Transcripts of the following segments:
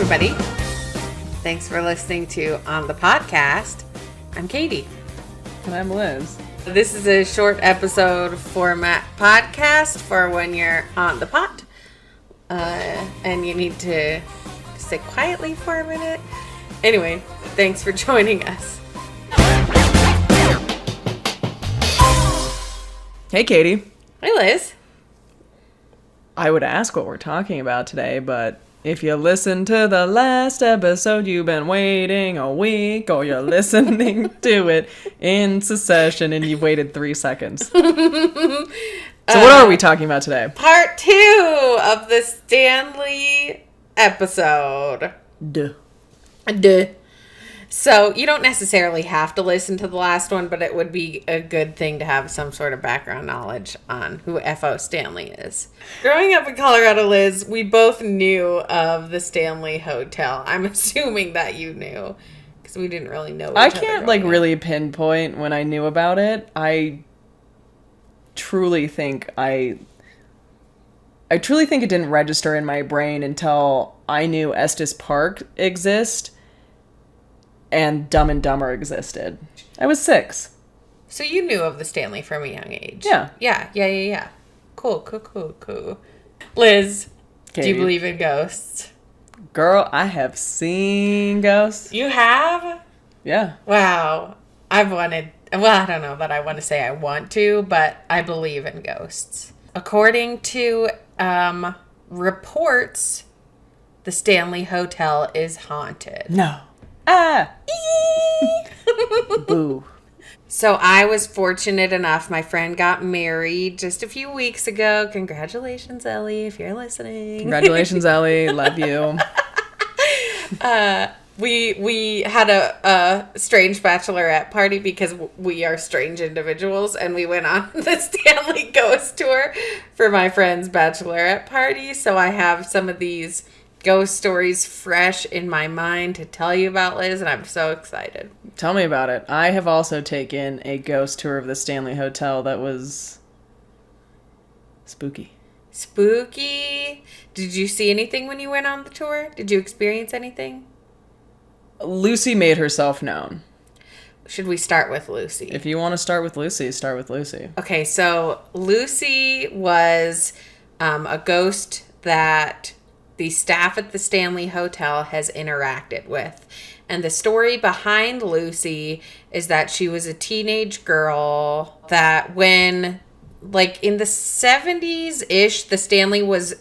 everybody. Thanks for listening to On the Podcast. I'm Katie. And I'm Liz. This is a short episode format podcast for when you're on the pot. And you need to sit quietly for a minute. Anyway, thanks for joining us. Hey, Katie. Hi, Liz. I would ask what we're talking about today, but if you listen to the last episode, you've been waiting a week, or you're listening to it in succession and you've waited 3 seconds. So what are we talking about today? Part 2 of the Stanley episode. Duh. So you don't necessarily have to listen to the last one, but it would be a good thing to have some sort of background knowledge on who F.O. Stanley is. Growing up in Colorado, Liz, we both knew of the Stanley Hotel. I'm assuming that you knew, because we didn't really know each I other can't, growing up. really pinpoint when I knew about it. I truly think it didn't register in my brain until I knew Estes Park existed and Dumb and Dumber existed. I was 6. So you knew of the Stanley from a young age. Yeah. Yeah. Cool. Liz, Katie. do you believe in ghosts? Girl, I have seen ghosts. You have? Yeah. Wow. I don't know that I want to say I want to, but I believe in ghosts. According to reports, the Stanley Hotel is haunted. No. Boo. So I was fortunate enough. My friend got married just a few weeks ago. Congratulations, Ellie, if you're listening. Congratulations, Ellie. Love you. We had a strange bachelorette party because we are strange individuals, and we went on the Stanley Ghost Tour for my friend's bachelorette party. So I have some of these ghost stories fresh in my mind to tell you about, Liz, and I'm so excited. Tell me about it. I have also taken a ghost tour of the Stanley Hotel that was spooky. Spooky? Did you see anything when you went on the tour? Did you experience anything? Lucy made herself known. Should we start with Lucy? If you want to start with Lucy, start with Lucy. Okay, so Lucy was a ghost that the staff at the Stanley Hotel has interacted with. And the story behind Lucy is that she was a teenage girl that when, in the 70s-ish, the Stanley was,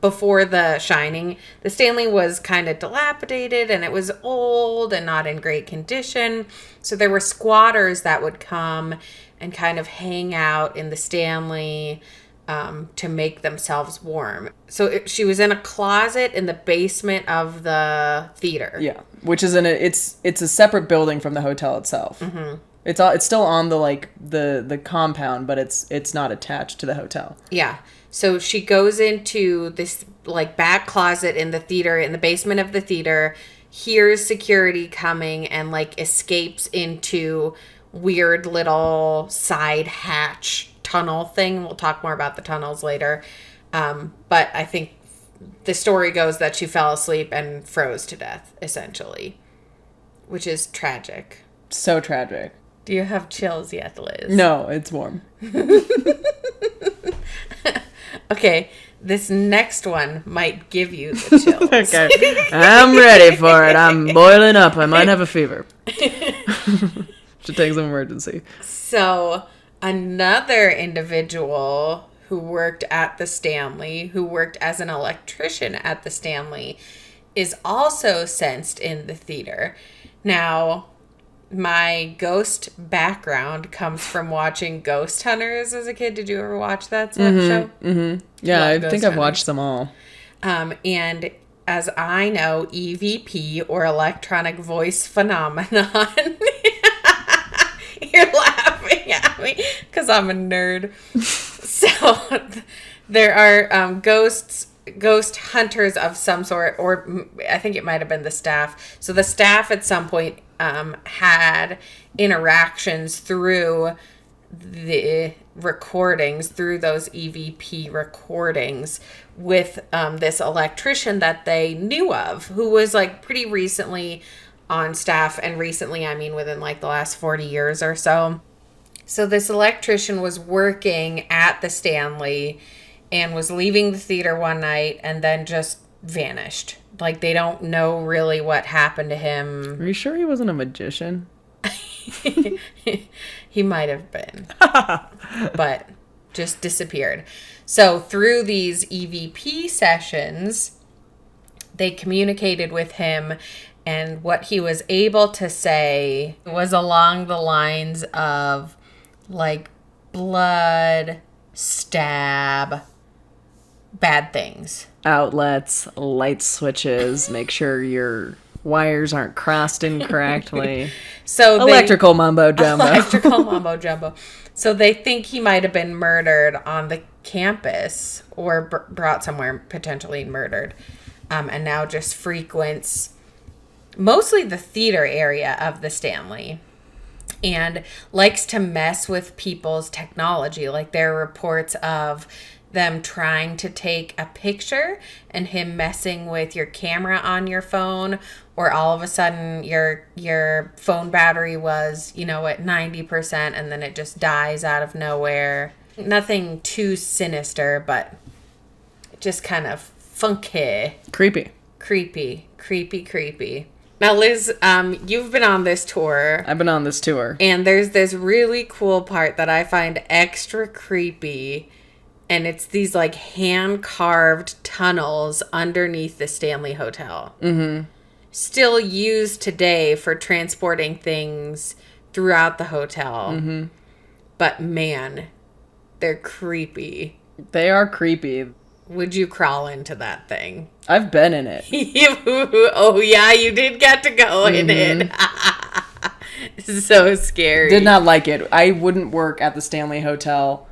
before The Shining, the Stanley was kind of dilapidated and it was old and not in great condition. So there were squatters that would come and kind of hang out in the Stanley to make themselves warm. So she was in a closet in the basement of the theater. Yeah, which is it's a separate building from the hotel itself. Mm-hmm. It's still on the compound, but it's not attached to the hotel. Yeah. So she goes into this back closet in the theater, in the basement of the theater, hears security coming, and escapes into weird little side hatch tunnel thing. We'll talk more about the tunnels later. But I think the story goes that she fell asleep and froze to death, essentially, which is tragic. So tragic. Do you have chills yet, Liz? No, it's warm. Okay, this next one might give you the chills. Okay, I'm ready for it. I'm boiling up. I might have a fever. Should take some emergency. So another individual who worked at the Stanley, who worked as an electrician at the Stanley, is also sensed in the theater. Now, my ghost background comes from watching Ghost Hunters as a kid. Did you ever watch that show? Mm-hmm. Yeah, Love I Ghost think I've Hunters. watched them all. And as I know, EVP, or electronic voice phenomenon, you're laughing at me because I'm a nerd. So there are ghost hunters of some sort, or I think it might have been the staff. So the staff at some point had interactions through the recordings, through those EVP recordings, with this electrician that they knew of, who was like pretty recently on staff. And recently, I mean within like the last 40 years or so. So this electrician was working at the Stanley and was leaving the theater one night and then just vanished. Like, they don't know really what happened to him. Are you sure he wasn't a magician? He might have been. But just disappeared. So through these EVP sessions, they communicated with him, and what he was able to say was along the lines of, like, blood, stab, bad things. Outlets, light switches, make sure your wires aren't crossed incorrectly. So electrical mumbo jumbo. Electrical mumbo jumbo. So they think he might have been murdered on the campus, or brought somewhere, potentially murdered, and now just frequents mostly the theater area of the Stanley, and likes to mess with people's technology. Like, there are reports of them trying to take a picture and him messing with your camera on your phone, or all of a sudden your phone battery was, at 90% and then it just dies out of nowhere. Nothing too sinister, but just kind of funky. Creepy. Now, Liz, you've been on this tour. I've been on this tour. And there's this really cool part that I find extra creepy. And it's these, like, hand-carved tunnels underneath the Stanley Hotel. Mm-hmm. Still used today for transporting things throughout the hotel. Mm-hmm. But, man, they're creepy. They are creepy. Would you crawl into that thing? I've been in it. Oh, yeah, you did get to go in it. So scary. Did not like it. I wouldn't work at the Stanley Hotel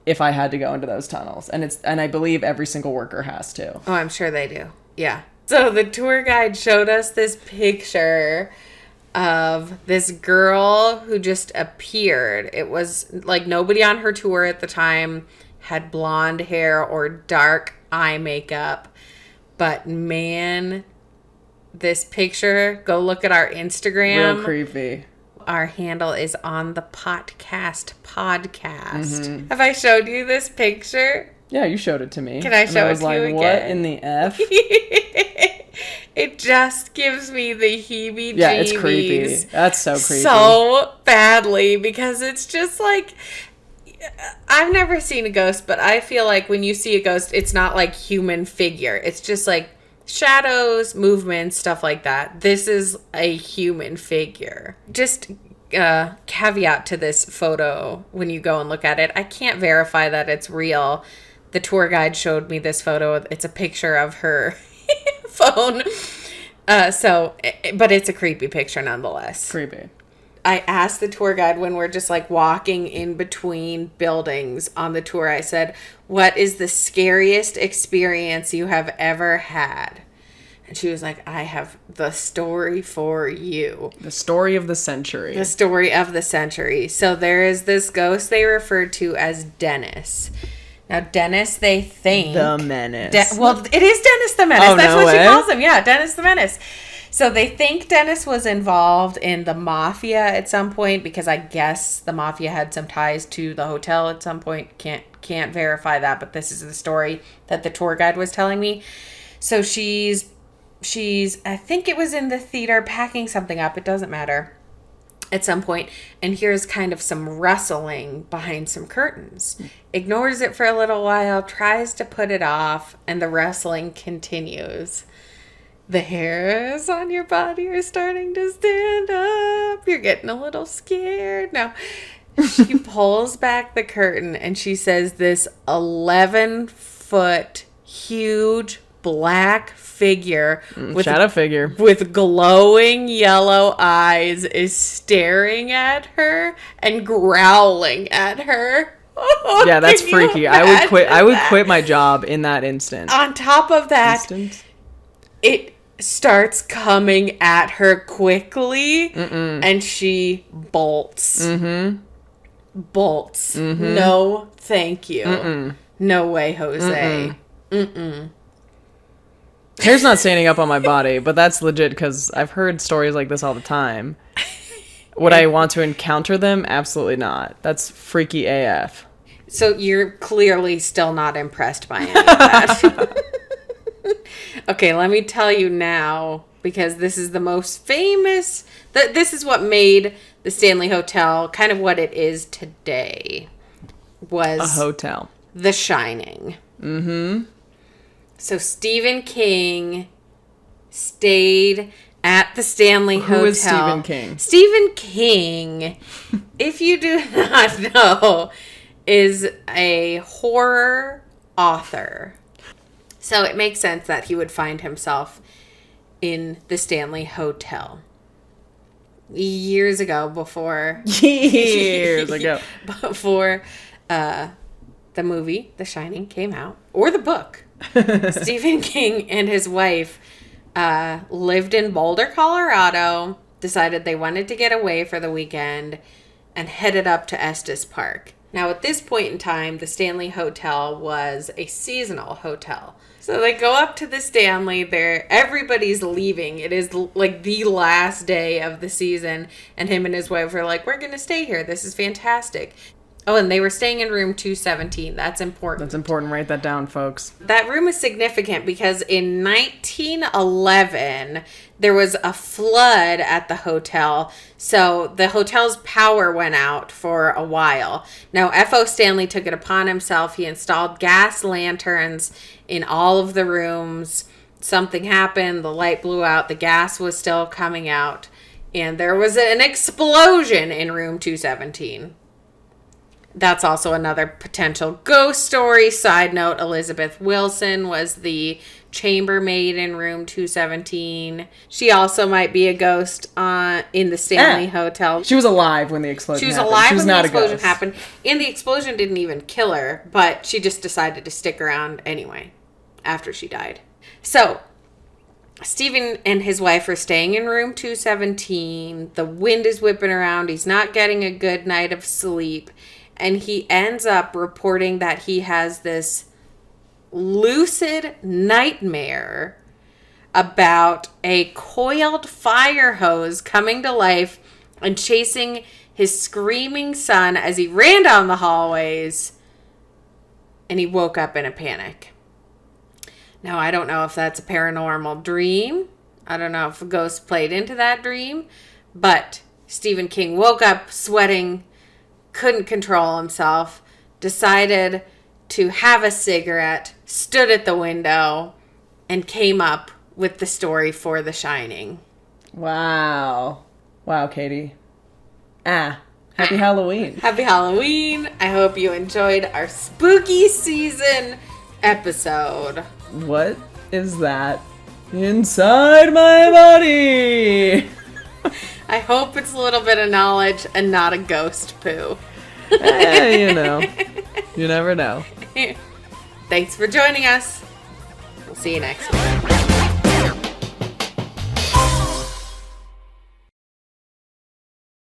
if I had to go into those tunnels. And I believe every single worker has to. Oh, I'm sure they do. Yeah. So the tour guide showed us this picture of this girl who just appeared. It was like nobody on her tour at the time had blonde hair or dark eye makeup. But man, this picture, go look at our Instagram. Real creepy. Our handle is On the podcast. Mm-hmm. Have I showed you this picture? Yeah, you showed it to me. Can I show it to you again? What in the F? It just gives me the heebie-jeebies. Yeah, it's creepy. That's so creepy. So badly, because it's just like, I've never seen a ghost, but I feel like when you see a ghost, it's not like human figure. It's just like shadows, movements, stuff like that. This is a human figure. Just caveat to this photo when you go and look at it. I can't verify that it's real. The tour guide showed me this photo. It's a picture of her phone. But it's a creepy picture nonetheless. Creepy. I asked the tour guide when we're just like walking in between buildings on the tour, I said, what is the scariest experience you have ever had? And she was like, I have the story for you. The story of the century. The story of the century. So there is this ghost they refer to as Dennis. Now, Dennis, they think... The Menace. It is Dennis the Menace. That's what she calls him. Yeah, Dennis the Menace. So they think Dennis was involved in the mafia at some point, because I guess the mafia had some ties to the hotel at some point. Can't verify that, but this is the story that the tour guide was telling me. So she's I think it was in the theater packing something up. It doesn't matter. At some point, and here's kind of some rustling behind some curtains. Ignores it for a little while, tries to put it off, and the rustling continues. The hairs on your body are starting to stand up. You're getting a little scared. Now, she pulls back the curtain and she says this 11-foot huge black figure with shadow figure with glowing yellow eyes is staring at her and growling at her. Oh, yeah, that's freaky. I would quit my job in that instant. On top of that, it starts coming at her quickly, and she bolts. Mm-hmm. bolts. No, thank you. No way, Jose. Hair's not standing up on my body, but that's legit because I've heard stories like this all the time. Would I want to encounter them? Absolutely not. That's freaky AF. So you're clearly still not impressed by any of that. Okay, let me tell you now, because this is the most famous... This is what made the Stanley Hotel kind of what it is today. Was a hotel. The Shining. So Stephen King stayed at the Stanley Hotel. Who is Stephen King? Stephen King, if you do not know, is a horror author. So it makes sense that he would find himself in the Stanley Hotel. Years ago, before the movie The Shining came out, or the book, Stephen King and his wife lived in Boulder, Colorado, decided they wanted to get away for the weekend, and headed up to Estes Park. Now, at this point in time, the Stanley Hotel was a seasonal hotel. So they go up to the Stanley, everybody's leaving. It is like the last day of the season, and him and his wife are like, we're going to stay here. This is fantastic. Oh, and they were staying in room 217. That's important. That's important. Write that down, folks. That room is significant because in 1911, there was a flood at the hotel. So the hotel's power went out for a while. Now, F.O. Stanley took it upon himself. He installed gas lanterns in all of the rooms. Something happened. The light blew out. The gas was still coming out. And there was an explosion in room 217. That's also another potential ghost story. Side note, Elizabeth Wilson was the chambermaid in room 217. She also might be a ghost in the Stanley Hotel. She was alive when the explosion happened. She was alive when the explosion happened. And the explosion didn't even kill her, but she just decided to stick around anyway after she died. So, Stephen and his wife are staying in room 217. The wind is whipping around. He's not getting a good night of sleep. And he ends up reporting that he has this lucid nightmare about a coiled fire hose coming to life and chasing his screaming son as he ran down the hallways. And he woke up in a panic. Now, I don't know if that's a paranormal dream. I don't know if a ghost played into that dream. But Stephen King woke up sweating, couldn't control himself, decided to have a cigarette, stood at the window, and came up with the story for The Shining. Wow. Wow, Katie. Happy Halloween. Happy Halloween. I hope you enjoyed our spooky season episode. What is that inside my body? I hope it's a little bit of knowledge and not a ghost poo. You know. You never know. Thanks for joining us. We'll see you next week.